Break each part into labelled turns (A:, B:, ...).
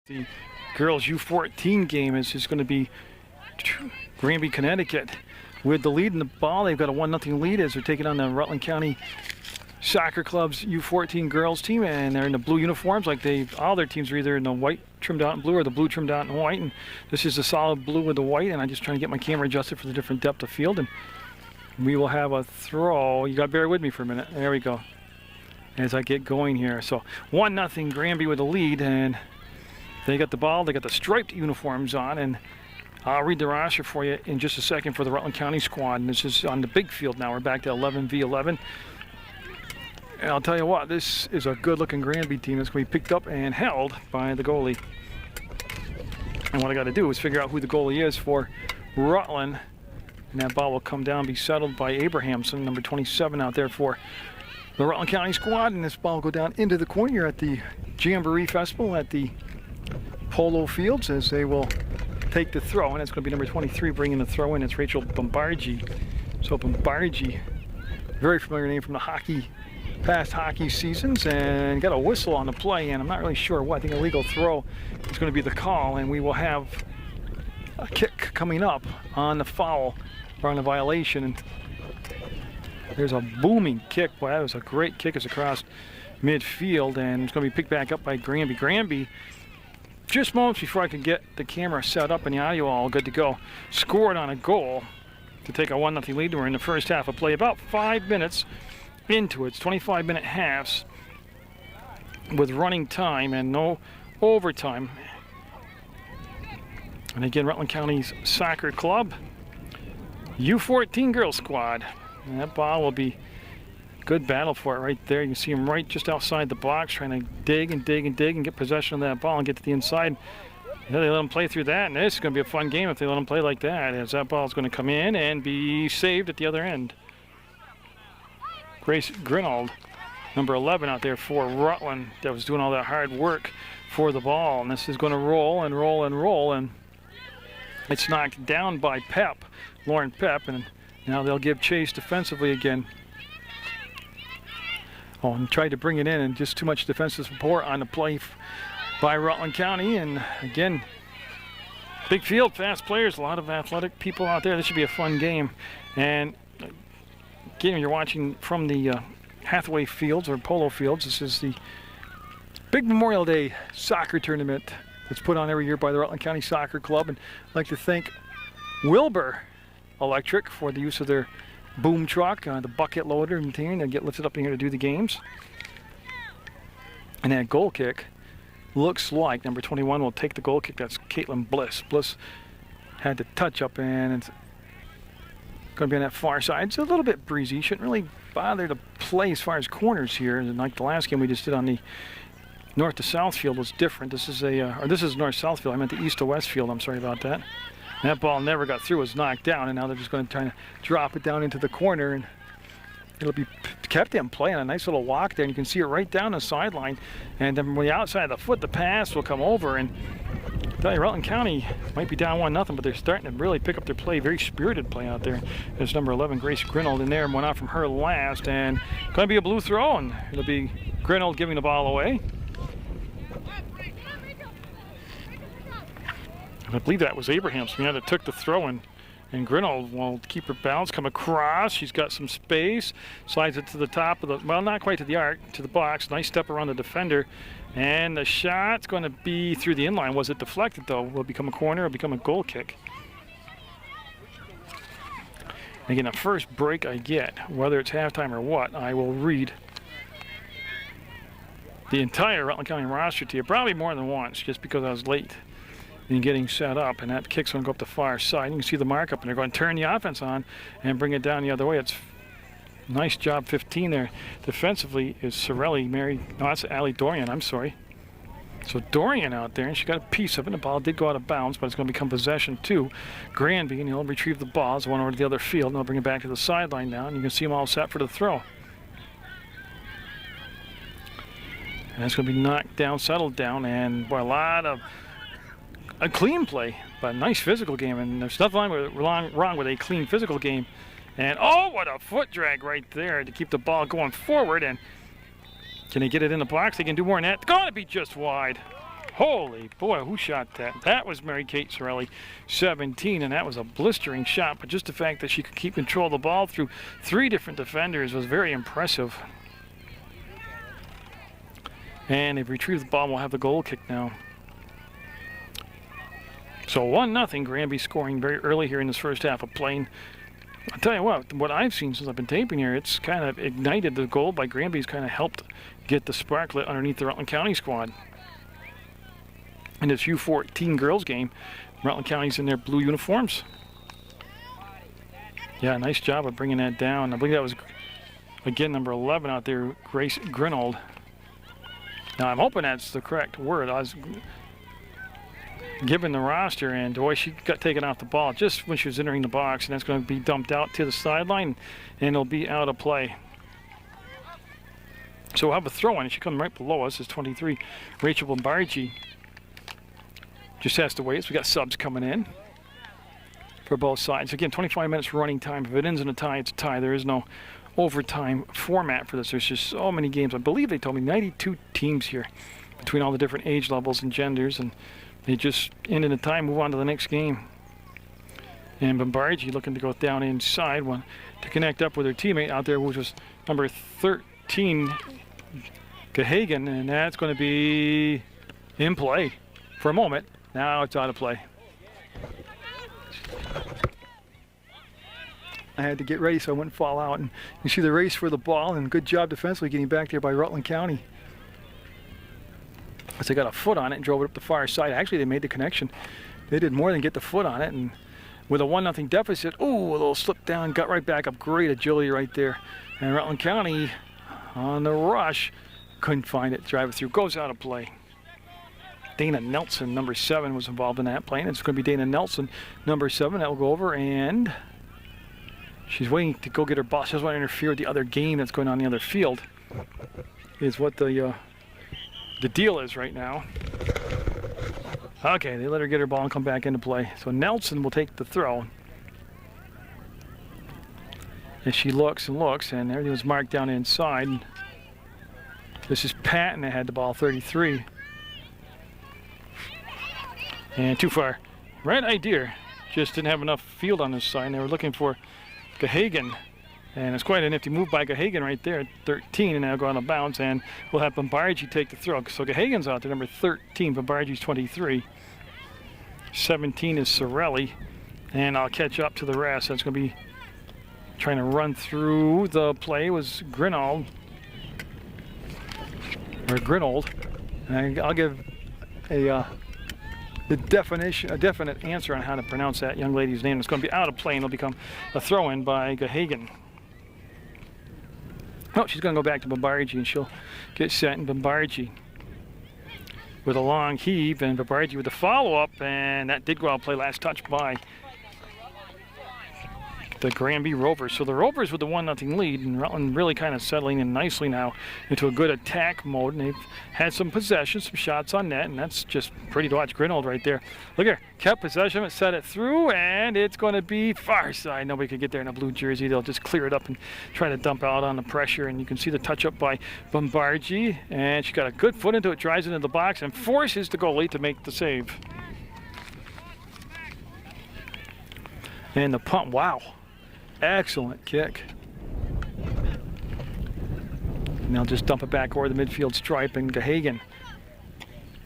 A: The girls U14 game is just going to be Granby, Connecticut with the lead in the ball. They've got a 1-0 lead as they're taking on the Rutland County Soccer Club's U14 girls team, and they're in the blue uniforms. Like all their teams are either in the white trimmed out in blue or the blue trimmed out in white, and this is the solid blue with the white. And I'm just trying to get my camera adjusted for the different depth of field, and we will have a throw. You got to bear with me for a minute. There we go. As I get going here, so 1-0 Granby with the lead, and they got the ball. They got the striped uniforms on, and I'll read the roster for you in just a second for the Rutland County squad. And this is on the big field now. We're back to 11v11. And I'll tell you what, this is a good-looking Granby team that's going to be picked up and held by the goalie. And what I got to do is figure out who the goalie is for Rutland. And that ball will come down and be settled by Abrahamson, number 27 out there for the Rutland County squad. And this ball will go down into the corner here at the Jamboree Festival at the Polo Fields as they will take the throw, and it's going to be number 23 bringing the throw in. It's Rachel Bombargi. So Bombargi, very familiar name from the past hockey seasons, and got a whistle on the play, and I'm not really sure what. I think a legal throw is going to be the call, and we will have a kick coming up on the foul or on the violation. And there's a booming kick. Boy, that was a great kick. It's across midfield, and it's going to be picked back up by Granby. Granby, just moments before I could get the camera set up and the audio all good to go, scored on a goal to take a 1-0 lead. We're in the first half of play, about 5 minutes into it. It's 25-minute halves with running time and no overtime. And again, Rutland County's Soccer Club, U14 girls squad. And that ball will be good battle for it right there. You can see him right just outside the box trying to dig and dig and dig and get possession of that ball and get to the inside. Yeah, they let him play through that, and this is going to be a fun game if they let him play like that, as that ball is going to come in and be saved at the other end. Grace Grinold, number 11 out there for Rutland, that was doing all that hard work for the ball. And this is going to roll and roll and roll, and it's knocked down by Pep, Lauren Pep, and now they'll give chase defensively again. Oh, and tried to bring it in, and just too much defensive support on the play by Rutland County. And again, big field, fast players, a lot of athletic people out there. This should be a fun game. And again, you're watching from the Hathaway Fields or Polo Fields. This is the big Memorial Day soccer tournament that's put on every year by the Rutland County Soccer Club. And I'd like to thank Wilbur Electric for the use of their boom truck, the bucket loader and thing, and get lifted up in here to do the games. And that goal kick looks like number 21 will take the goal kick. That's Caitlin Bliss. Bliss had the touch up, and it's going to be on that far side. It's a little bit breezy. Shouldn't really bother to play as far as corners here. And like the last game we just did on the north to south field was different. This is this is north-south field. I meant the east to west field. I'm sorry about that. And that ball never got through, was knocked down, and now they're just going to try to drop it down into the corner, and it'll be kept in play on a nice little walk there, and you can see it right down the sideline. And then from the outside of the foot, the pass will come over, and I tell you, Rutland County might be down 1-0, but they're starting to really pick up their play, very spirited play out there. There's number 11, Grace Grinold, in there, and went out from her last, and going to be a blue throw, and it'll be Grinold giving the ball away. I believe that was Abrahamson, yeah, that took the throw in. And Grinold will keep her balance, come across. She's got some space, slides it to the top of the, well, not quite to the arc, to the box. Nice step around the defender. And the shot's going to be through the inline. Was it deflected, though? Will it become a corner or become a goal kick? And again, the first break I get, whether it's halftime or what, I will read the entire Rutland County roster to you, probably more than once, just because I was late in getting set up, and that kick's going to go up the far side. You can see the markup, and they're going to turn the offense on and bring it down the other way. It's nice job, 15 there. Defensively is Sorelli, Mary. No, that's Allie Dorian, I'm sorry. So Dorian out there, and she got a piece of it. The ball did go out of bounds, but it's going to become possession to Granby, and he'll retrieve the ball. It's one over to the other field, and they'll bring it back to the sideline now, and you can see them all set for the throw. And that's going to be knocked down, settled down, and boy, a lot of a clean play, but a nice physical game, and there's nothing wrong with a clean physical game. And oh, what a foot drag right there to keep the ball going forward. And can they get it in the box? They can do more than that. It's going to be just wide. Holy boy, who shot that? That was Mary Kate Sorelli, 17, and that was a blistering shot. But just the fact that she could keep control of the ball through 3 different defenders was very impressive. And they've retrieved the ball and will have the goal kick now. So 1-0, Granby scoring very early here in this first half of play. I'll tell you what I've seen since I've been taping here, it's kind of ignited the goal by Granby's kind of helped get the spark lit underneath the Rutland County squad. In this U14 girls game, Rutland County's in their blue uniforms. Yeah, nice job of bringing that down. I believe that was, again, number 11 out there, Grace Grinold. Now, I'm hoping that's the correct word. I was given the roster, and boy, she got taken off the ball just when she was entering the box, and that's going to be dumped out to the sideline, and it'll be out of play. So we'll have a throw-in. She comes right below us. It's 23, Rachel Bombargi. Just has to wait. So we got subs coming in for both sides. Again, 25 minutes running time. If it ends in a tie, it's a tie. There is no overtime format for this. There's just so many games. I believe they told me 92 teams here between all the different age levels and genders, and they just end in a tie, move on to the next game. And Bombargi looking to go down inside one to connect up with her teammate out there, which was number 13, Gahagan, and that's going to be in play for a moment. Now it's out of play. I had to get ready so I wouldn't fall out. And you see the race for the ball, and good job defensively getting back there by Rutland County. As they got a foot on it and drove it up the far side. Actually, they made the connection. They did more than get the foot on it. And with a 1-0 deficit, ooh, a little slip down, got right back up. Great agility right there. And Rutland County on the rush, couldn't find it. Drive it through, goes out of play. Dana Nelson, number 7, was involved in that play. And it's going to be Dana Nelson, number 7, that will go over, and she's waiting to go get her ball. She doesn't want to interfere with the other game that's going on in the other field, is what the deal is right now. Okay, they let her get her ball and come back into play. So Nelson will take the throw. And she looks and looks, and everything was marked down inside. This is Patton that had the ball, 33. And too far. Right idea. Just didn't have enough field on this side. They were looking for Gahagan. And it's quite a nifty move by Gahagan right there, 13, and now go out of bounds, and we'll have Bombargi take the throw. So Gahagan's out there, number 13, Bombargi's 23. 17 is Sorelli, and I'll catch up to the rest. That's going to be trying to run through the play was Grinold. And I'll give a definite answer on how to pronounce that young lady's name. It's going to be out of play, and it'll become a throw-in by Gahagan. Oh, she's going to go back to Bombargi, and she'll get set, and Bombargi with a long heave, and Bombargi with the follow-up, and that did go out of play. Last touch by the Granby Rovers. So the Rovers with the 1-0 lead, and Rutland really kind of settling in nicely now into a good attack mode, and they've had some possession, some shots on net, and that's just pretty to watch. Grinold right there. Look here, kept possession, set it through, and it's going to be far side. Nobody could get there in a blue jersey. They'll just clear it up and try to dump out on the pressure, and you can see the touch up by Bombargi, and she got a good foot into it, drives into the box, and forces the goalie to make the save. And the punt, wow. Excellent kick. And they'll just dump it back over the midfield stripe, and Gahagan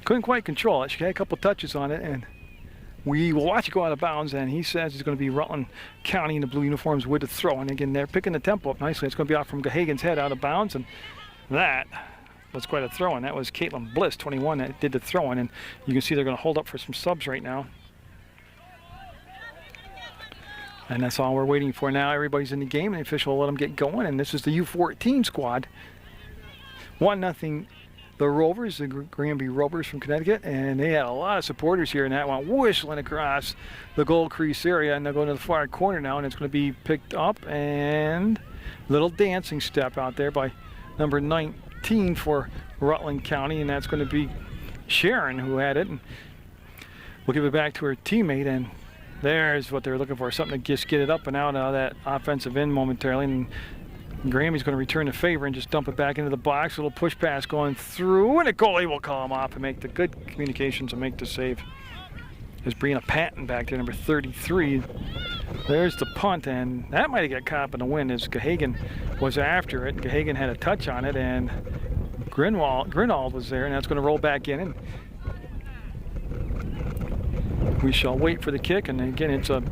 A: couldn't quite control it. She had a couple touches on it, and we will watch it go out of bounds, and he says it's going to be Rutland County in the blue uniforms with the throw. And again, they're picking the tempo up nicely. It's going to be out from Gahagan's head out of bounds, and that was quite a throw-in. That was Caitlin Bliss, 21, that did the throw-in, and you can see they're going to hold up for some subs right now. And that's all we're waiting for now. Everybody's in the game, and the official will let them get going. And this is the U14 squad. 1-0, the Rovers, the Granby Rovers from Connecticut. And they had a lot of supporters here, and that went whistling across the goal crease area. And they're going to the far corner now, and it's going to be picked up. And little dancing step out there by number 19 for Rutland County. And that's going to be Sharon who had it. And we'll give it back to her teammate, and there's what they're looking for, something to just get it up and out of that offensive end momentarily. And Granby's going to return the favor and just dump it back into the box. A little push pass going through, and a goalie will call him off and make the good communications and make the save. There's Brianna Patton back there, number 33. There's the punt, and that might have got caught up in the wind as Gahagan was after it. Gahagan had a touch on it, and Grinwald was there, and that's going to roll back in. And we shall wait for the kick, and again, it's a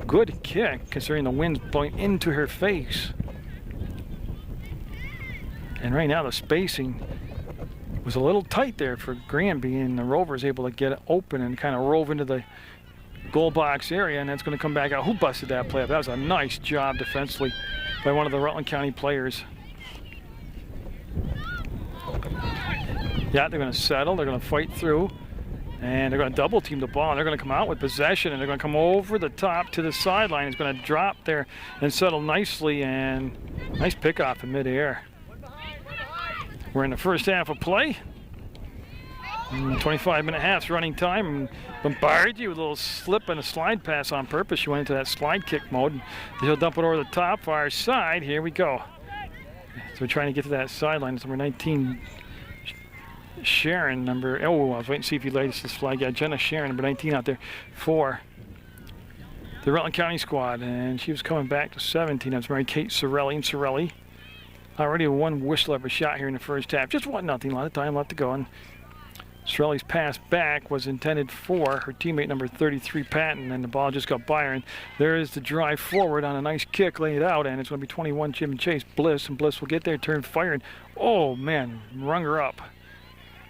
A: good kick considering the wind's blowing into her face. And right now the spacing was a little tight there for Granby, and the Rovers able to get it open and kind of rove into the goal box area, and that's going to come back out. Who busted that play up? That was a nice job defensively by one of the Rutland County players. Yeah, they're going to settle. They're going to fight through, and they're going to double team the ball, and they're going to come out with possession, and they're going to come over the top to the sideline. It's going to drop there and settle nicely, and nice pickoff in midair. We're in the first half of play. 25-minute halves running time. Bombardier with a little slip and a slide pass on purpose. She went into that slide kick mode. He'll dump it over the top, far side. Here we go. So we're trying to get to that sideline. It's number 19, Sharon. I was waiting to see if he laid this flag. Yeah, Jenna Sharon, number 19 out there for the Rutland County squad. And she was coming back to 17. That's Mary Kate Sorelli. And Sorelli already one whistle of a shot here in the first half. Just 1-0, a lot of time left to go. And Sorelli's pass back was intended for her teammate number 33, Patton, and the ball just got by her. And there is the drive forward on a nice kick, laid out, and it's going to be 21, Jim and Chase, Bliss, and Bliss will get there, turn, fire, and oh man, rung her up.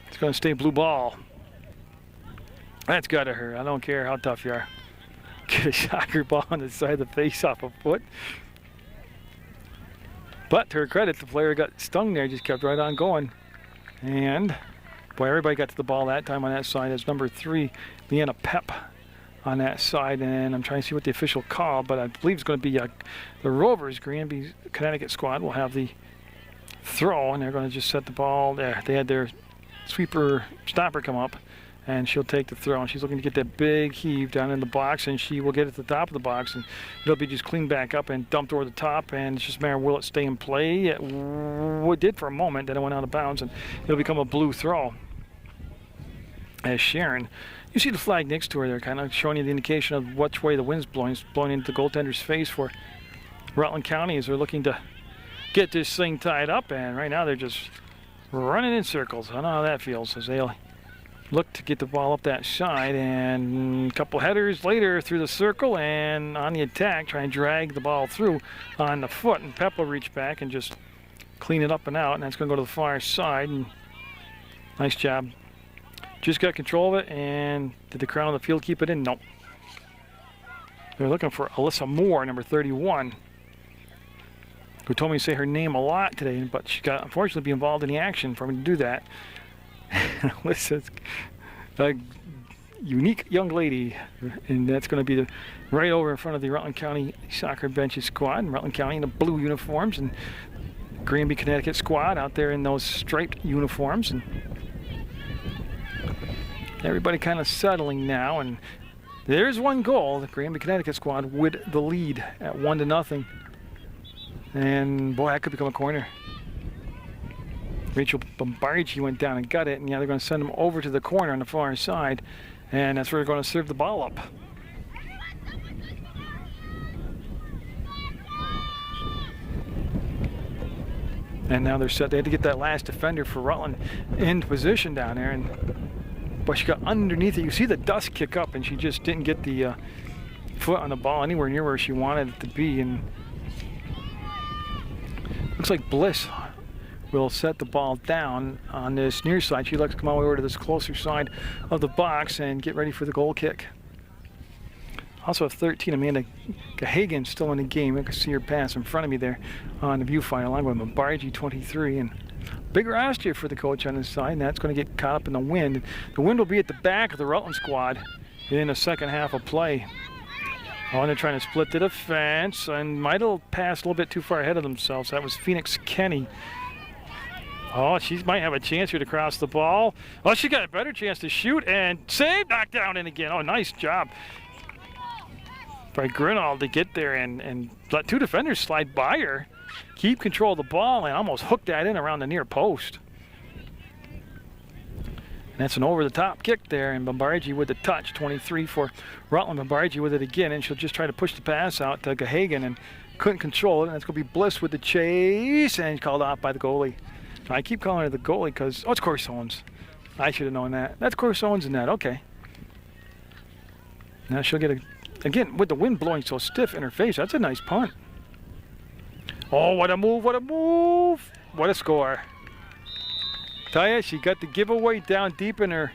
A: It's going to stay blue ball. That's got to hurt. I don't care how tough you are. Get a soccer ball on the side of the face off a foot. But to her credit, the player got stung there, just kept right on going. And boy, everybody got to the ball that time on that side. It's number 3, Leanna Pep on that side. And I'm trying to see what the official called, but I believe it's going to be the Rovers, Granby, Connecticut squad will have the throw, and they're going to just set the ball there. They had their sweeper stopper come up, and she'll take the throw, and she's looking to get that big heave down in the box, and she will get it to the top of the box, and it'll be just cleaned back up and dumped over the top, and it's just a matter of will it stay in play. It did for a moment, then it went out of bounds, and it'll become a blue throw. As Sharon, you see the flag next to her there, kind of showing you the indication of which way the wind's blowing. It's blowing into the goaltender's face for Rutland County as they're looking to get this thing tied up, and right now they're just running in circles. I don't know how that feels as they'll look to get the ball up that side, and a couple headers later through the circle and on the attack, try and drag the ball through on the foot, and Pep will reach back and just clean it up and out, and that's going to go to the far side. And nice job. Just got control of it, and did the crown of the field keep it in? Nope. They're looking for Alyssa Moore, number 31, who told me to say her name a lot today, but she got unfortunately be involved in the action for me to do that. Alyssa's a unique young lady, and that's going to be right over in front of the Rutland County soccer benches squad. And Rutland County in the blue uniforms, and Granby, Connecticut squad out there in those striped uniforms. And everybody kind of settling now, and there's one goal. The Granby, Connecticut squad with the lead at 1-0. And boy, that could become a corner. Rachel Bombardier went down and got it, and yeah, they're going to send them over to the corner on the far side, and that's where they're going to serve the ball up. And now they're set. They had to get that last defender for Rutland in position down there, and but she got underneath it. You see the dust kick up, and she just didn't get the foot on the ball anywhere near where she wanted it to be. And looks like Bliss will set the ball down on this near side. She'd like to come all the way over to this closer side of the box and get ready for the goal kick. Also have 13, Amanda Gahagan still in the game. I can see her pass in front of me there on the viewfinder, along with Bombardier, 23. And big roster for the coach on this side, and that's going to get caught up in the wind. The wind will be at the back of the Rutland squad in the second half of play. Oh, and they're trying to split the defense, and might have passed a little bit too far ahead of themselves. That was Phoenix Kenny. Oh, she might have a chance here to cross the ball. Oh, she got a better chance to shoot, and save, knocked down in again. Oh, nice job by Grinald to get there and let two defenders slide by her. keep control of the ball and almost hook that in around the near post. And that's an over-the-top kick there, and Bombardier with the touch, 23 for Rutland. Bombardier with it again, and she'll just try to push the pass out to Gahagan and couldn't control it, and it's going to be Bliss with the chase, and called off by the goalie. I keep calling her the goalie because, oh, it's Corey Owens. I should have known that. That's Corey Owens in that, okay. Now she'll get a, again, with the wind blowing so stiff in her face, that's a nice punt. Oh, what a move, what a move. What a score. Tell you, she got the giveaway down deep in her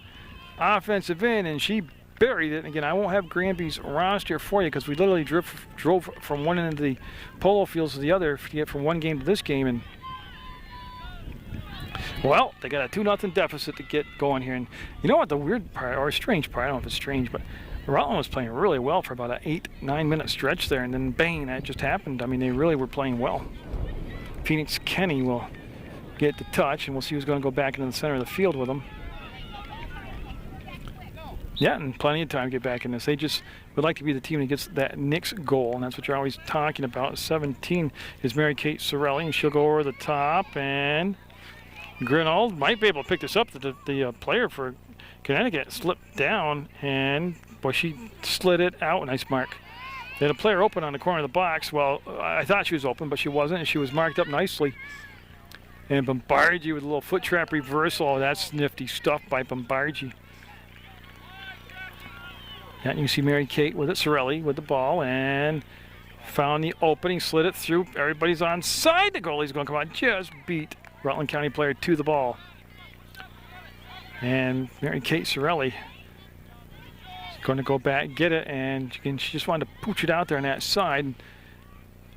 A: offensive end, and she buried it. And again, I won't have Granby's roster for you because we literally drove from one end of the polo fields to the other to get from one game to this game. And well, they got a 2-0 deficit to get going here. And you know what the weird part, or strange part, I don't know if it's strange, but Rutland was playing really well for about an 8-9 minute stretch there, and then bang, that just happened. I mean, they really were playing well. Phoenix Kenny will get the touch, and we'll see who's going to go back into the center of the field with them. Yeah, and plenty of time to get back in this. They just would like to be the team that gets that Knicks goal, and that's what you're always talking about. 17 is Mary Kate Sorelli, and she'll go over the top, and Grinold might be able to pick this up. The player for Connecticut slipped down, and boy, she slid it out. Nice mark. They had a player open on the corner of the box. Well, I thought she was open, but she wasn't, and she was marked up nicely. And Bombardier with a little foot trap reversal. Oh, that's nifty stuff by Bombardier. And you see Mary Kate with it, Sorelli with the ball, and found the opening, slid it through. Everybody's on side. The goalie's going to come out, just beat Rutland County player to the ball. And Mary Kate Sorelli is going to go back, get it, and she just wanted to pooch it out there on that side.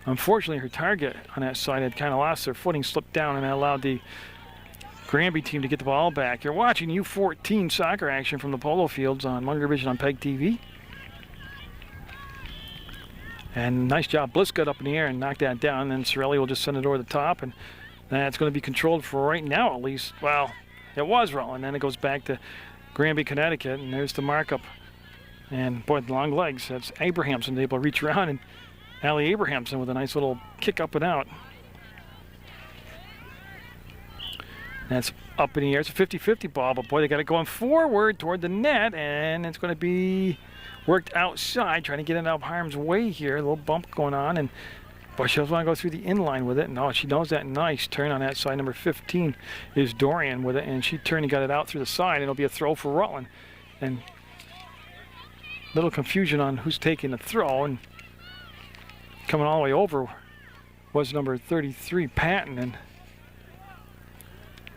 A: Unfortunately, her target on that side had kind of lost their footing, slipped down, and that allowed the Granby team to get the ball back. You're watching U14 soccer action from the polo fields on Munger Vision on PEGTV. And nice job. Bliss got up in the air and knocked that down, and then Sorelli will just send it over the top, and that's going to be controlled for right now at least. Well, it was Rutland, then it goes back to Granby, Connecticut, and there's the markup. And boy, the long legs. That's Abrahamson able to reach around, and Allie Abrahamson with a nice little kick up and out. That's up in the air. It's a 50-50 ball, but boy, they got it going forward toward the net, and it's going to be worked outside, trying to get it out of harm's way here. A little bump going on, and boy, she doesn't want to go through the inline with it. No, she knows that. Nice turn on that side. Number 15 is Dorian with it, and she turned and got it out through the side. It'll be a throw for Rutland. And little confusion on who's taking the throw, and coming all the way over was number 33, Patton, and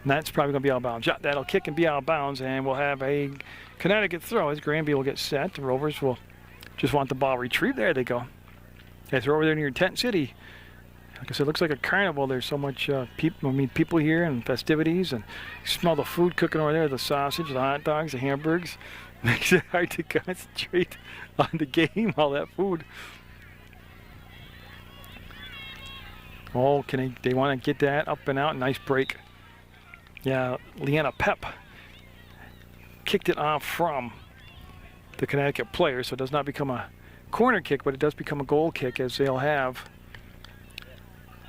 A: that's probably going to be out of bounds. That'll kick and be out of bounds, and we'll have a Connecticut throw as Granby will get set. The Rovers will just want the ball retrieved. There they go. They throw over there near Tent City. Like I said, it looks like a carnival. There's so much people here and festivities, and you smell the food cooking over there, the sausage, the hot dogs, the hamburgers. Makes it hard to concentrate on the game, all that food. Oh, they want to get that up and out. Nice break. Yeah, Leanna Pep kicked it off from the Connecticut player, so it does not become a corner kick, but it does become a goal kick, as they'll have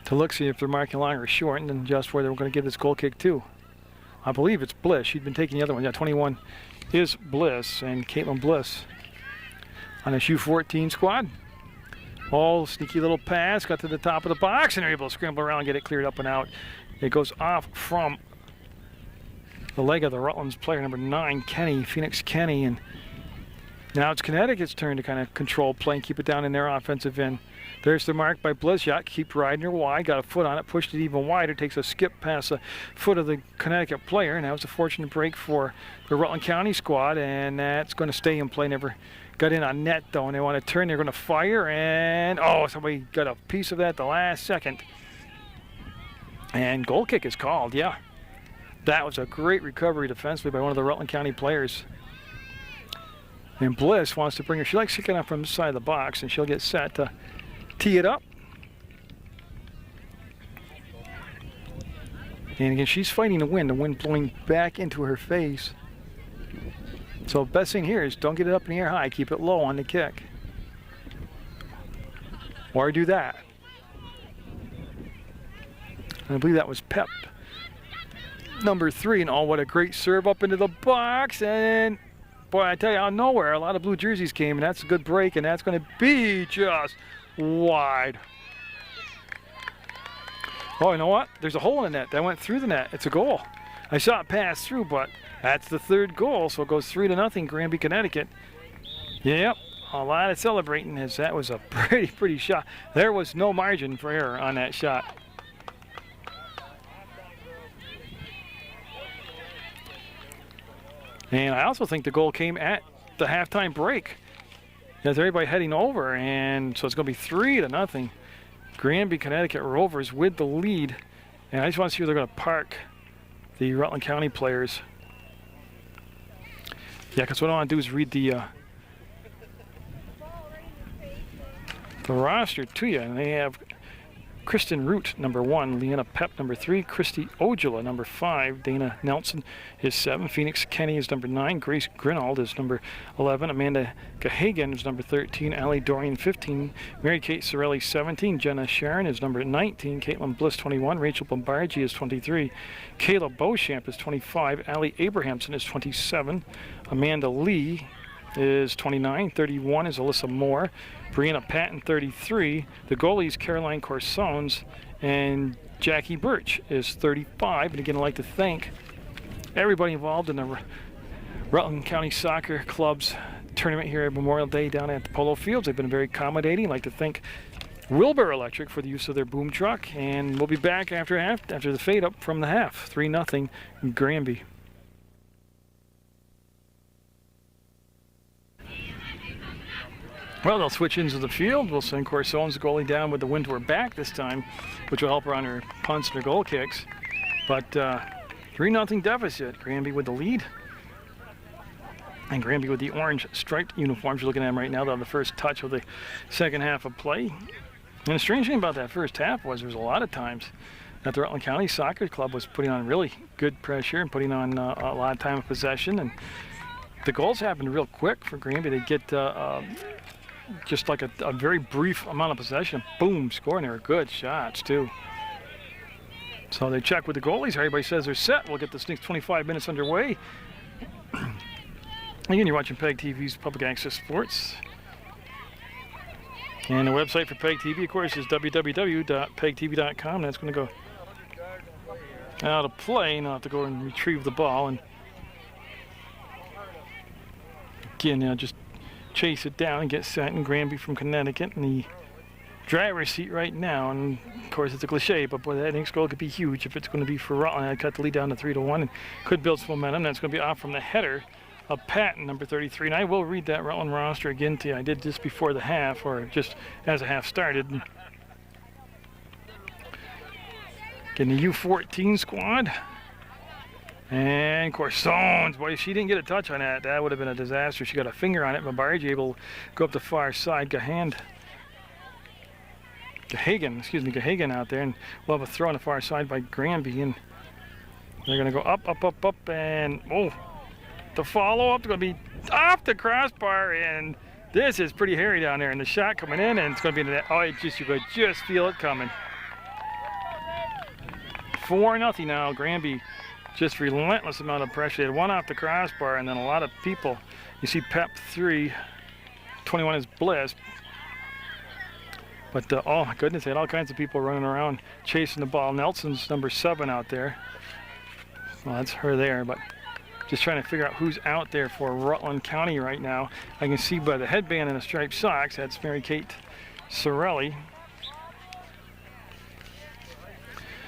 A: to look, see if they're marking long or short, and then just where they're going to give this goal kick to. I believe it's Bliss. She'd been taking the other one. Yeah, 21 is Bliss, and Caitlin Bliss on this U14 squad. Oh, sneaky little pass, got to the top of the box, and they're able to scramble around and get it cleared up and out. It goes off from the leg of the Rutland's player, number 9, Kenny, Phoenix Kenny, and now it's Connecticut's turn to kind of control play and keep it down in their offensive end. There's the mark by Blizzard. Keep riding her wide, got a foot on it, pushed it even wider, takes a skip past the foot of the Connecticut player, and that was a fortunate break for the Rutland County squad, and that's going to stay in play. Never got in on net though, and they want to turn. They're going to fire, and oh, somebody got a piece of that the last second. And goal kick is called, yeah. That was a great recovery defensively by one of the Rutland County players. And Bliss wants to bring her. She likes kicking up from the side of the box, and she'll get set to tee it up. And again, she's fighting the wind blowing back into her face. So best thing here is don't get it up in the air high, keep it low on the kick. Or do that. And I believe that was Pep, number 3. And oh, what a great serve up into the box. And boy, I tell you, out of nowhere, a lot of blue jerseys came, and that's a good break, and that's going to be just wide. Oh, you know what? There's a hole in the net. That went through the net. It's a goal. I saw it pass through, but that's the 3rd goal, so it goes 3-0, Granby, Connecticut. Yep, a lot of celebrating, as that was a pretty shot. There was no margin for error on that shot. And I also think the goal came at the halftime break. There's everybody heading over, and so it's going to be 3-0. Granby, Connecticut Rovers with the lead. And I just want to see where they're going to park the Rutland County players. Yeah, because what I want to do is read the roster to you. And they have Kristen Root, number 1, Leanna Pep, number 3, Christy Ojula, number 5, Dana Nelson is 7, Phoenix Kenny is number 9, Grace Grinald is number 11, Amanda Gahagan is number 13, Allie Dorian 15, Mary Kate Sorelli 17, Jenna Sharon is number 19, Caitlin Bliss 21, Rachel Bombargi is 23, Kayla Beauchamp is 25, Allie Abrahamson is 27, Amanda Lee is 29, 31 is Alyssa Moore, Brianna Patton 33, the goalies Caroline Corsons, and Jackie Birch is 35. And again, I'd like to thank everybody involved in the Rutland County Soccer Club's tournament here at Memorial Day down at the Polo Fields. They've been very accommodating. I'd like to thank Wilbur Electric for the use of their boom truck, and we'll be back after the fade up from the half. 3-0 Granby. Well, they'll switch into the field. We'll send Corson's goalie down with the wind to her back this time, which will help her on her punts and her goal kicks. But 3-0 deficit. Granby with the lead. And Granby with the orange striped uniforms. You're looking at them right now. They'll have the first touch of the second half of play. And the strange thing about that first half was there was a lot of times that the Rutland County Soccer Club was putting on really good pressure and putting on a lot of time of possession. And the goals happened real quick for Granby. They get just like a very brief amount of possession. Boom, scoring. They were good shots, too. So they check with the goalies. Everybody says they're set. We'll get this next 25 minutes underway. Again, you're watching PEGTV's Public Access Sports. And the website for PEGTV, of course, is www.pegtv.com. That's going to go out of play, and I'll have to go and retrieve the ball. And again, just chase it down and get set in Granby from Connecticut in the driver's seat right now. And of course, it's a cliche, but boy, that next goal could be huge if it's going to be for Rutland. I cut the lead down to 3-1 and could build some momentum. That's going to be off from the header of Patton, number 33. And I will read that Rutland roster again to you. I did just before the half, or just as the half started. Getting the U14 squad. And Corsons, boy, if she didn't get a touch on that, that would have been a disaster. She got a finger on it. Bombargi able to go up the far side. Gahagan out there, and we'll have a throw on the far side by Granby, and they're going to go up, and oh, the follow-up is going to be off the crossbar, and this is pretty hairy down there, and the shot coming in, and it's going to be into that. Oh, you could just feel it coming. 4-0 now, Granby. Just relentless amount of pressure. They had one off the crossbar, and then a lot of people. You see Pep 3, 21 is Bliss. But oh my goodness, they had all kinds of people running around chasing the ball. Nelson's number 7 out there. Well, that's her there, but just trying to figure out who's out there for Rutland County right now. I can see by the headband and the striped socks, that's Mary Kate Sorelli.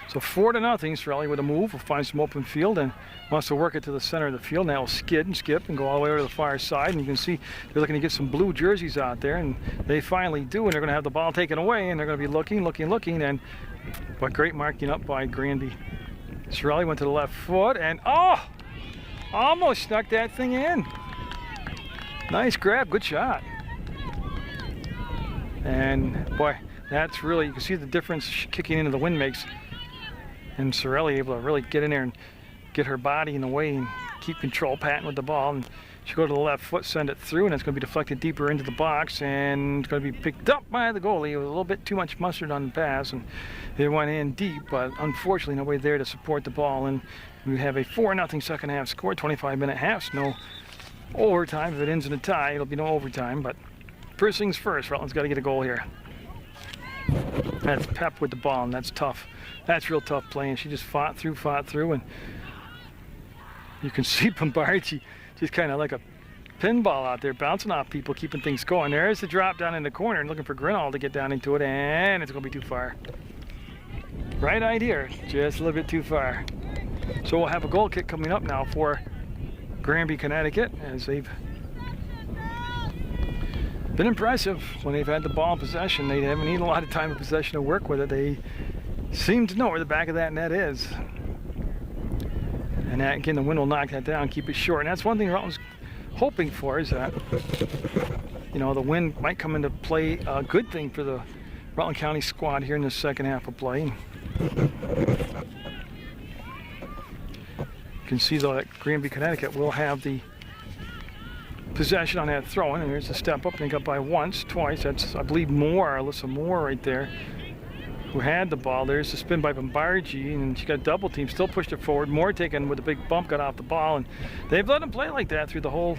A: So 4-0, Sorelli with a move. Will find some open field and wants to work it to the center of the field. Now will skid and skip and go all the way over to the far side. And you can see they're looking to get some blue jerseys out there, and they finally do. And they're going to have the ball taken away, and they're going to be looking. And what great marking up by Granby. Sorelli went to the left foot, and oh, almost snuck that thing in. Nice grab, good shot. And boy, that's really, you can see the difference kicking into the wind makes. And Sorelli able to really get in there and get her body in the way and keep control, Patton with the ball, and she'll go to the left foot, send it through, and it's going to be deflected deeper into the box, and it's going to be picked up by the goalie. It was a little bit too much mustard on the pass, and it went in deep, but unfortunately nobody there to support the ball, and we have a 4-0 second half score, 25-minute halves, no overtime. If it ends in a tie, it'll be no overtime, but first things first, Rutland's got to get a goal here. That's Pep with the ball, and that's tough. That's real tough playing. She just fought through, and you can see Bombardi just kind of like a pinball out there, bouncing off people, keeping things going. There's the drop down in the corner, and looking for Grinnell to get down into it, and it's going to be too far. Right idea, just a little bit too far. So we'll have a goal kick coming up now for Granby, Connecticut, as they've been impressive when they've had the ball in possession. They haven't needed a lot of time in possession to work with it. They seem to know where the back of that net is. And that, again, the wind will knock that down, keep it short. And that's one thing Rutland's hoping for, is that, you know, the wind might come into play, a good thing for the Rutland County squad here in the second half of play. You can see, though, that Granby, Connecticut will have the possession on that throw-in, and there's a step up, and they got by once, twice. That's, I believe, Alyssa Moore right there, who had the ball. There's the spin by Bombardi, and she got double team, still pushed it forward. Moore taken with a big bump, got off the ball, and they've let him play like that through the whole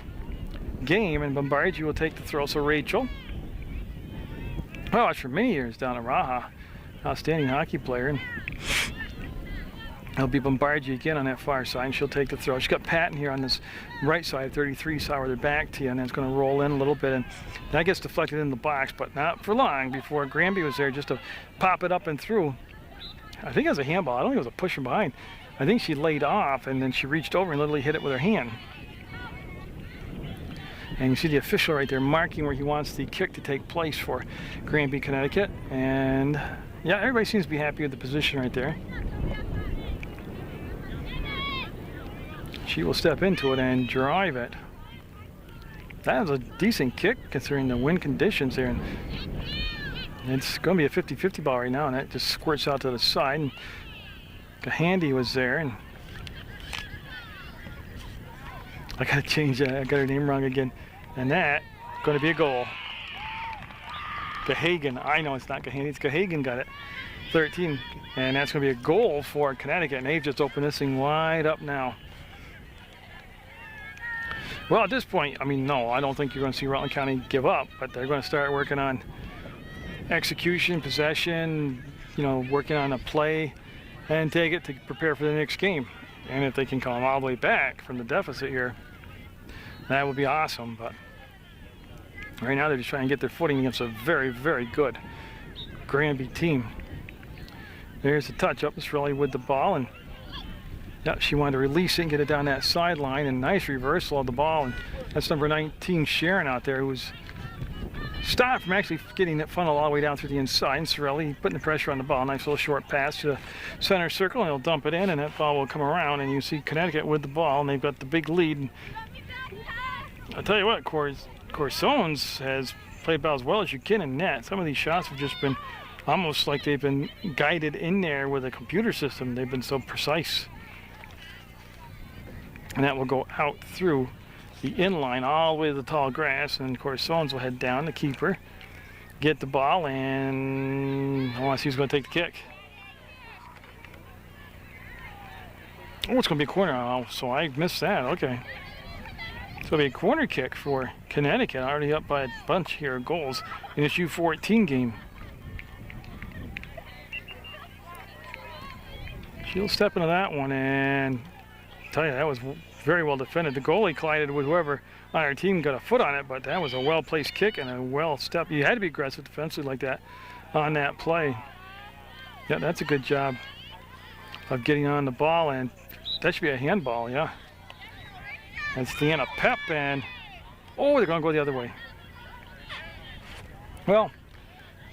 A: game, and Bombardi will take the throw. So Rachel, watched for many years down at Raha, outstanding hockey player, and it'll be Bombardi again on that far side, and she'll take the throw. She's got Patton here on this right side, 33, saw where they're back to you, and then it's going to roll in a little bit, and that gets deflected in the box, but not for long before Granby was there just to pop it up and through. I think it was a handball. I don't think it was a push from behind. I think she laid off, and then she reached over and literally hit it with her hand. And you see the official right there marking where he wants the kick to take place for Granby, Connecticut, and yeah, everybody seems to be happy with the position right there. She will step into it and drive it. That was a decent kick considering the wind conditions there. And it's going to be a 50-50 ball right now, and that just squirts out to the side. And Handy was there, and I got to change that. I got her name wrong again. And that's going to be a goal. Gahagan. I know it's not Gahandy, it's Gahagan got it. 13. And that's going to be a goal for Connecticut, and they've just opened this thing wide up now. Well, at this point, I mean, no, I don't think you're going to see Rutland County give up, but they're going to start working on execution, possession, you know, working on a play, and take it to prepare for the next game. And if they can come all the way back from the deficit here, that would be awesome. But right now, they're just trying to get their footing against a very, very good Granby team. There's the touch up. It's really with the ball, and yeah, she wanted to release it and get it down that sideline, and nice reversal of the ball. And that's number 19, Sharon, out there, who was stopped from actually getting it funneled all the way down through the inside. And Sorelli putting the pressure on the ball. Nice little short pass to the center circle, and he'll dump it in, and that ball will come around. And you see Connecticut with the ball, and they've got the big lead. And I'll tell you what, Corsones has played about as well as you can in net. Some of these shots have just been almost like they've been guided in there with a computer system. They've been so precise. And that will go out through the inline all the way to the tall grass, and of course Sones will head down, the keeper, get the ball, and I want to see who's going to take the kick. Oh, it's going to be a corner. Oh, so I missed that. Okay. It's going to be a corner kick for Connecticut, already up by a bunch here of goals in this U14 game. She'll step into that one, and tell you, that was very well defended. The goalie collided with whoever on our team got a foot on it, but that was a well-placed kick and a well-step. You had to be aggressive defensively like that on that play. Yeah, that's a good job of getting on the ball, and that should be a handball, yeah. That's Deanna Pep, and oh, they're going to go the other way. Well,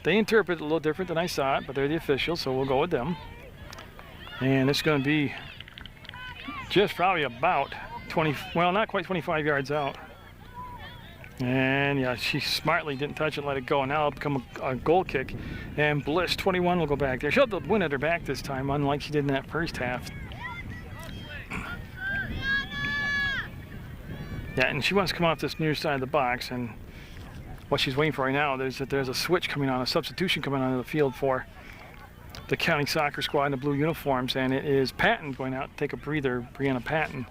A: they interpret it a little different than I saw it, but they're the officials, so we'll go with them. And it's going to be just probably about 20, well, not quite 25 yards out. And yeah, she smartly didn't touch it, let it go. And now it'll become a goal kick. And Bliss, 21, will go back there. She'll have the win at her back this time, unlike she did in that first half. Yeah, and she wants to come off this near side of the box, and what she's waiting for right now, there's a switch coming on, a substitution coming onto the field for the county soccer squad in the blue uniforms, and it is Patton going out to take a breather, Brianna Patton.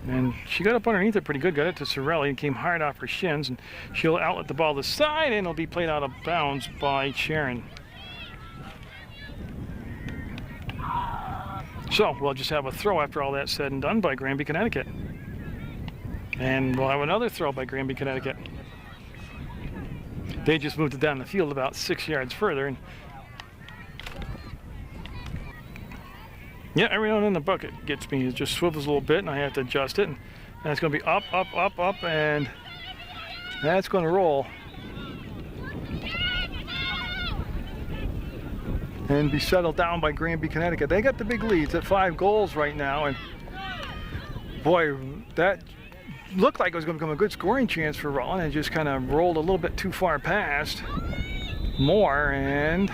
A: And she got up underneath it pretty good, got it to Sorelli, and came hard off her shins, and she'll outlet the ball to the side, and it'll be played out of bounds by Sharon. So we'll just have a throw after all that's said and done by Granby, Connecticut. And we'll have another throw by Granby, Connecticut. They just moved it down the field about 6 yards further. And yeah, every now and then the bucket gets me. It just swivels a little bit, and I have to adjust it. And it's going to be up, up, up, up, and that's going to roll. And be settled down by Granby, Connecticut. They got the big leads at 5 goals right now. And boy, that looked like it was going to become a good scoring chance for Rutland. It just kind of rolled a little bit too far past Moore, and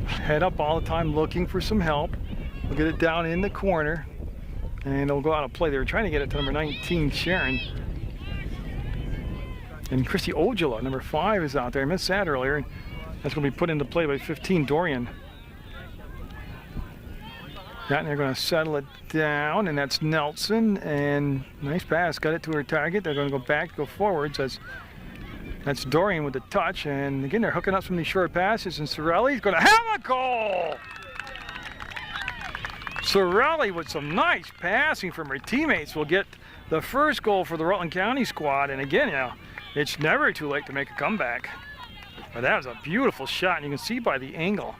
A: head up all the time looking for some help. We'll get it down in the corner, and it'll go out of play. They were trying to get it to number 19, Sharon. And Christy Ojala, number 5, is out there. I missed that earlier. That's going to be put into play by 15, Dorian. Yeah, and they're going to settle it down, and that's Nelson, and nice pass, got it to her target. They're going to go back, go forwards. That's Dorian with the touch, and again, they're hooking up some of these short passes, and Sorelli's going to have a goal! Sorelli with some nice passing from her teammates will get the first goal for the Rutland County squad, and again, you know, it's never too late to make a comeback. But that was a beautiful shot, and you can see by the angle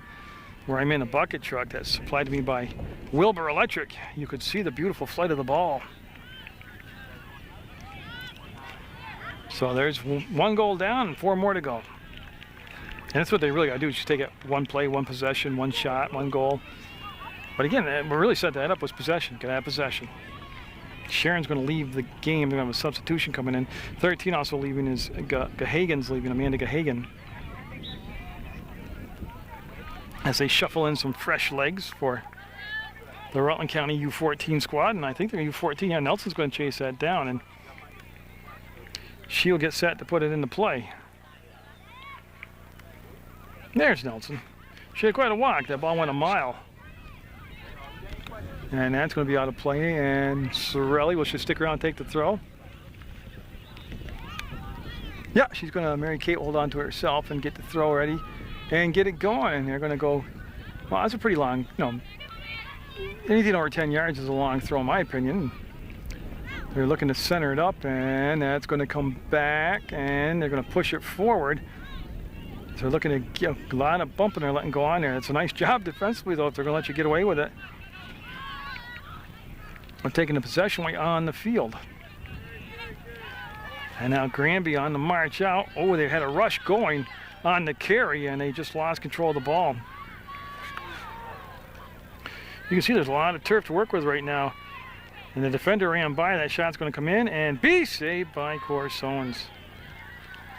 A: where I'm in a bucket truck that's supplied to me by Wilbur Electric, you could see the beautiful flight of the ball. So there's 1 goal down and 4 more to go. And that's what they really got to do, is just take it 1 play, 1 possession, 1 shot, 1 goal. But again, what really set that up was possession. Got to have possession. Sharon's going to leave the game. They're going to have a substitution coming in. 13 also leaving is Gahagan's leaving, Amanda Gahagan. As they shuffle in some fresh legs for the Rutland County U14 squad, and I think they're U14. Yeah, Nelson's going to chase that down, and she'll get set to put it into play. There's Nelson. She had quite a walk. That ball went a mile. And that's going to be out of play, and Sorelli will just stick around and take the throw. Yeah, she's going to, Mary Kate, hold on to herself and get the throw ready and get it going. They're going to go, well, that's a pretty long, you know, anything over 10 yards is a long throw in my opinion. They're looking to center it up, and that's going to come back, and they're going to push it forward. So they're looking to get a lot of bumping there, letting go on there. It's a nice job defensively, though, if they're going to let you get away with it. We're taking the possession way on the field. And now Granby on the march out. Oh, they had a rush going on the carry, and they just lost control of the ball. You can see there's a lot of turf to work with right now. And the defender ran by. That shot's going to come in and be saved by Cora Owens.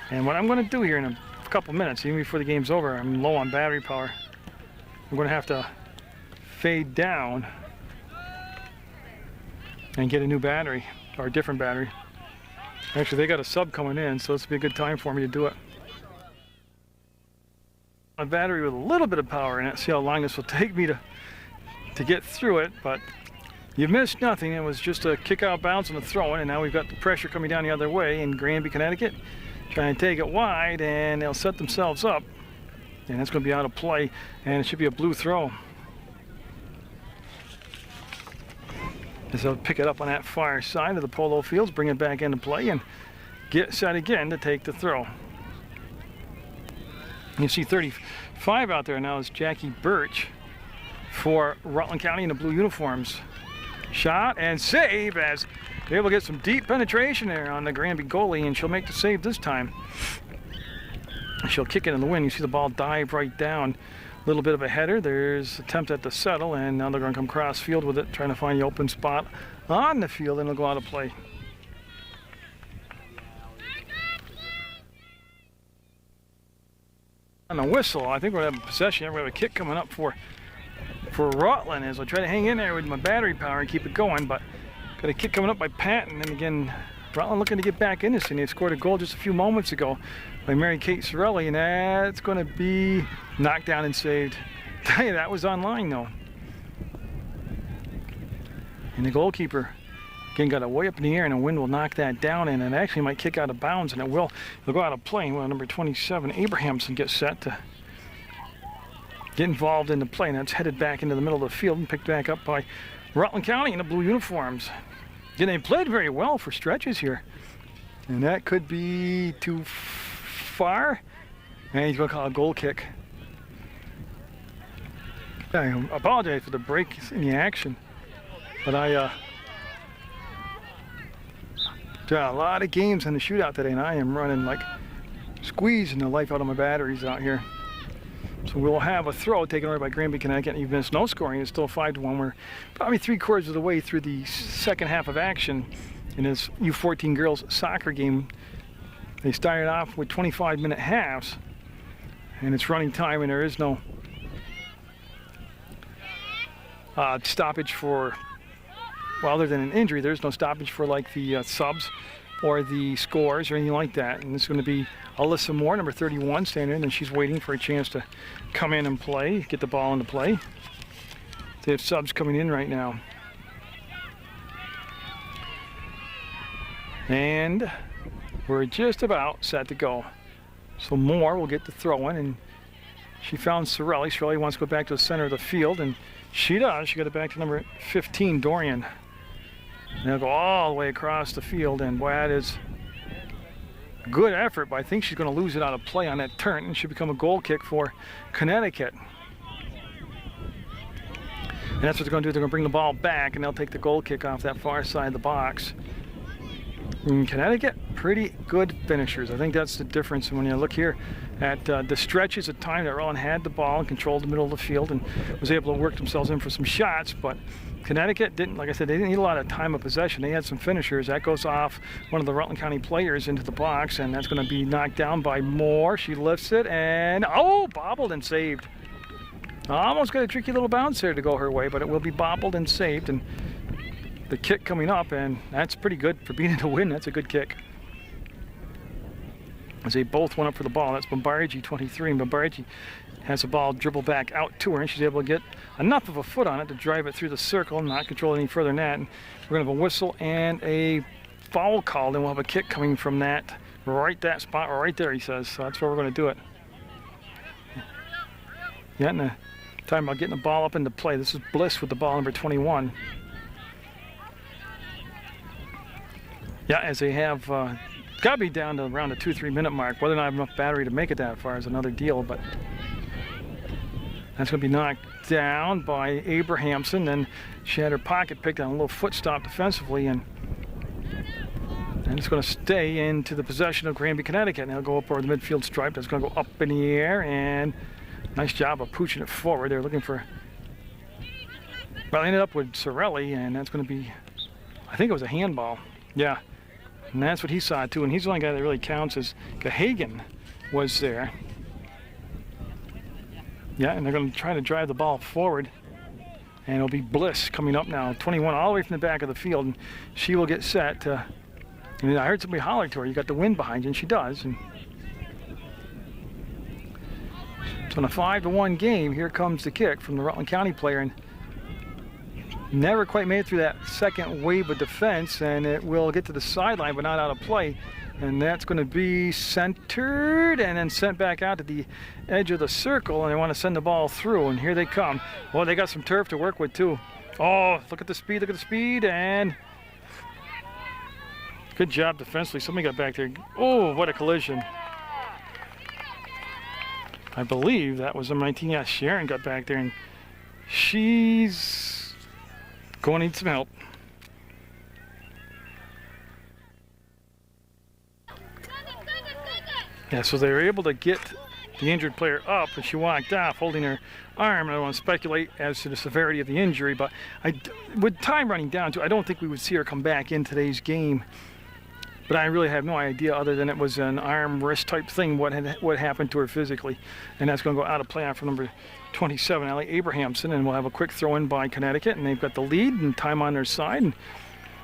A: And what I'm going to do here in a couple minutes, even before the game's over, I'm low on battery power. I'm going to have to fade down and get a new battery, or a different battery. Actually, they got a sub coming in, so this will be a good time for me to do it. A battery with a little bit of power in it, see how long this will take me to get through it, but you missed nothing. It was just a kick out bounce and a throw in, and now we've got the pressure coming down the other way in Granby, Connecticut, trying to take it wide, and they'll set themselves up, and it's going to be out of play, and it should be a blue throw. As they'll pick it up on that far side of the polo fields, bring it back into play, and get set again to take the throw. You see 35 out there now is Jackie Birch for Rutland County in the blue uniforms. Shot and save as they're able to get some deep penetration there on the Granby goalie, and she'll make the save this time. She'll kick it in the wind. You see the ball dive right down. A little bit of a header. There's attempt at the settle, and now they're going to come cross field with it, trying to find the open spot on the field, and it'll go out of play. On the whistle, I think we're going to have a possession. We're going to have a kick coming up for for Rutland as I try to hang in there with my battery power and keep it going. But got a kick coming up by Patton, and again, Rutland looking to get back in this, and they scored a goal just a few moments ago by Mary Kate Sorelli, and that's going to be knocked down and saved. Tell you, that was online though. And the goalkeeper again got it way up in the air, and the wind will knock that down, and it actually might kick out of bounds, and it'll go out of play. Well, number 27 Abrahamson gets set to get involved in the play, and that's headed back into the middle of the field and picked back up by Rutland County in the blue uniforms. Again, they played very well for stretches here, and that could be too far, and he's going to call a goal kick. I apologize for the break in the action, but I did a lot of games in the shootout today, and I am running like squeezing the life out of my batteries out here. So we'll have a throw taken away by Granby, Connecticut. You've missed no scoring. It's still 5-1. We're probably 3/4 of the way through the second half of action in this U14 girls soccer game. They started off with 25-minute halves, and it's running time, and there is no stoppage for, well, other than an injury, there's no stoppage for like the subs or the scores or anything like that. And it's going to be Alyssa Moore, number 31, standing in, and she's waiting for a chance to come in and play, get the ball into play. They have subs coming in right now. And we're just about set to go. So Moore will get the throw in, and she found Sorelli. Sorelli wants to go back to the center of the field, and she does. She got it back to number 15, Dorian. And they'll go all the way across the field, and boy, that is a good effort, but I think she's going to lose it out of play on that turn, and should become a goal kick for Connecticut. And that's what they're going to do. They're going to bring the ball back, and they'll take the goal kick off that far side of the box. And Connecticut, pretty good finishers. I think that's the difference when you look here at the stretches of time that Rutland had the ball and controlled the middle of the field and was able to work themselves in for some shots, but Connecticut didn't, like I said, they didn't need a lot of time of possession. They had some finishers. That goes off one of the Rutland County players into the box, and that's going to be knocked down by Moore. She lifts it, and oh, bobbled and saved. Almost got a tricky little bounce there to go her way, but it will be bobbled and saved. And the kick coming up, and that's pretty good for being in a win. That's a good kick. As they both went up for the ball. That's Bombargi, 23, and Bombargi has the ball dribble back out to her, and she's able to get enough of a foot on it to drive it through the circle and not control it any further than that. And we're going to have a whistle and a foul called, and we'll have a kick coming from that spot right there, he says. So that's where we're going to do it. Yeah, and talking about getting the ball up into play. This is Bliss with the ball, number 21. Yeah, as they have got to be down to around the 2-3 minute mark. Whether or not I have enough battery to make it that far is another deal, but that's going to be knocked down by Abrahamson. Then she had her pocket picked on a little foot stop defensively, and it's going to stay into the possession of Granby, Connecticut. And they'll go up over the midfield stripe. That's going to go up in the air, and nice job of pooching it forward. They're looking for, well, they ended up with Sorelli, and that's going to be, I think it was a handball. Yeah. And that's what he saw too, and he's the only guy that really counts as Gahagan was there. Yeah, and they're going to try to drive the ball forward, and it'll be Bliss coming up now, 21, all the way from the back of the field, and she will get set to, and I heard somebody holler to her, you got the wind behind you, and she does. And so in a 5-1 game, here comes the kick from the Rutland County player, and never quite made it through that second wave of defense, and it will get to the sideline but not out of play, and that's going to be centered and then sent back out to the edge of the circle, and they want to send the ball through, and here they come. Well, they got some turf to work with too. Oh, look at the speed, and good job defensively. Somebody got back there. Oh, what a collision. I believe that was number 19. Yeah, Sharon got back there, and she's going to need some help. Yeah, so they were able to get the injured player up, and she walked off holding her arm. And I don't want to speculate as to the severity of the injury, but with time running down, too, I don't think we would see her come back in today's game. But I really have no idea, other than it was an arm wrist type thing, what happened to her physically. And that's going to go out of play for number 27, Allie Abrahamson, and we'll have a quick throw in by Connecticut, and they've got the lead and time on their side, and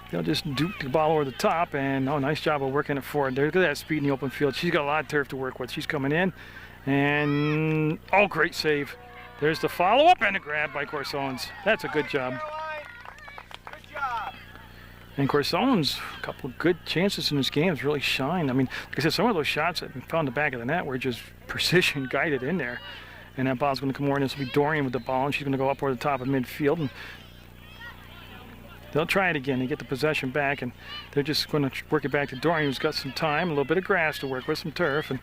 A: they'll just duke the ball over the top, and oh, nice job of working it forward. Look at that speed in the open field. She's got a lot of turf to work with. She's coming in, and oh, great save. There's the follow-up and a grab by Corsons. That's a good job.
B: Good job.
A: And Corsons, a couple of good chances in this game has really shined. I mean, like I said, some of those shots that found the back of the net were just precision guided in there. And that ball's going to come over, and this will be Dorian with the ball, and she's going to go up over the top of midfield. And they'll try it again. They get the possession back, and they're just going to work it back to Dorian, who's got some time, a little bit of grass to work with, some turf, and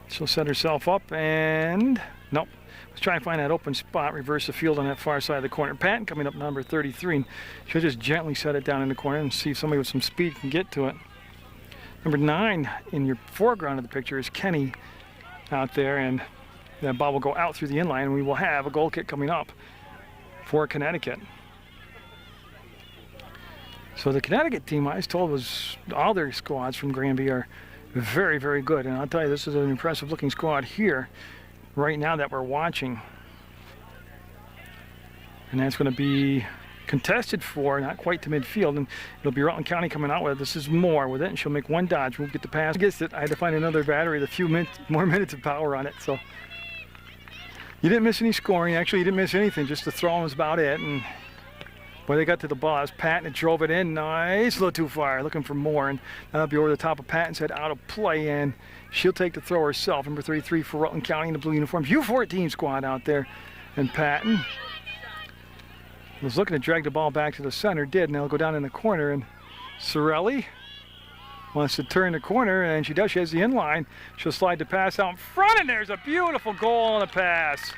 A: she'll set herself up, and nope. Let's try and find that open spot, reverse the field on that far side of the corner. Patton coming up number 33, and she'll just gently set it down in the corner and see if somebody with some speed can get to it. Number 9 in your foreground of the picture is Kenny out there, and that ball will go out through the inline, and we will have a goal kick coming up for Connecticut. So the Connecticut team, I was told, was all their squads from Granby are very, very good. And I'll tell you, this is an impressive looking squad here right now that we're watching. And that's going to be contested for, not quite to midfield, and it'll be Rutland County coming out with it. This is Moore with it, and she'll make one dodge. We'll get the pass. I guess that I had to find another battery with a few more minutes of power on it. So you didn't miss any scoring. Actually, you didn't miss anything. Just the throw was about it. And boy, they got to the ball. It's Patton and drove it in. Nice. A little too far. Looking for more. And that'll be over the top of Patton's head, out of play. And she'll take the throw herself. Number 33 for Rutland County in the blue uniforms. U14 squad out there. And Patton was looking to drag the ball back to the center. Did. And they'll go down in the corner. And Sorelli wants to turn the corner. And she does. She has the inline. She'll slide the pass out in front. And there's a beautiful goal on the pass.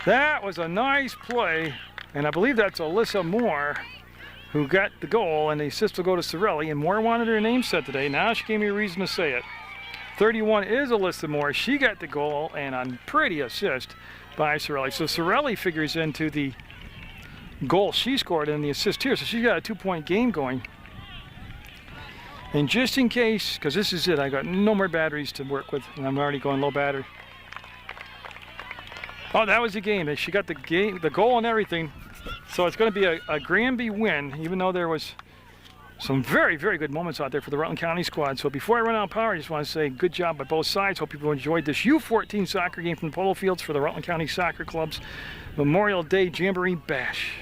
A: That was a nice play. And I believe that's Alyssa Moore who got the goal, and the assist will go to Sorelli. And Moore wanted her name set today. Now she gave me a reason to say it. 31 is Alyssa Moore. She got the goal, and a pretty assist by Sorelli. So Sorelli figures into the goal she scored and the assist here. So she's got a 2-point game going. And just in case, because this is it, I got no more batteries to work with, and I'm already going low battery. Oh, that was the game. She got the goal and everything. So it's going to be a Granby win, even though there was some very, very good moments out there for the Rutland County squad. So before I run out of power, I just want to say good job by both sides. Hope people enjoyed this U14 soccer game from the Polo Fields for the Rutland County Soccer Club's Memorial Day Jamboree Bash.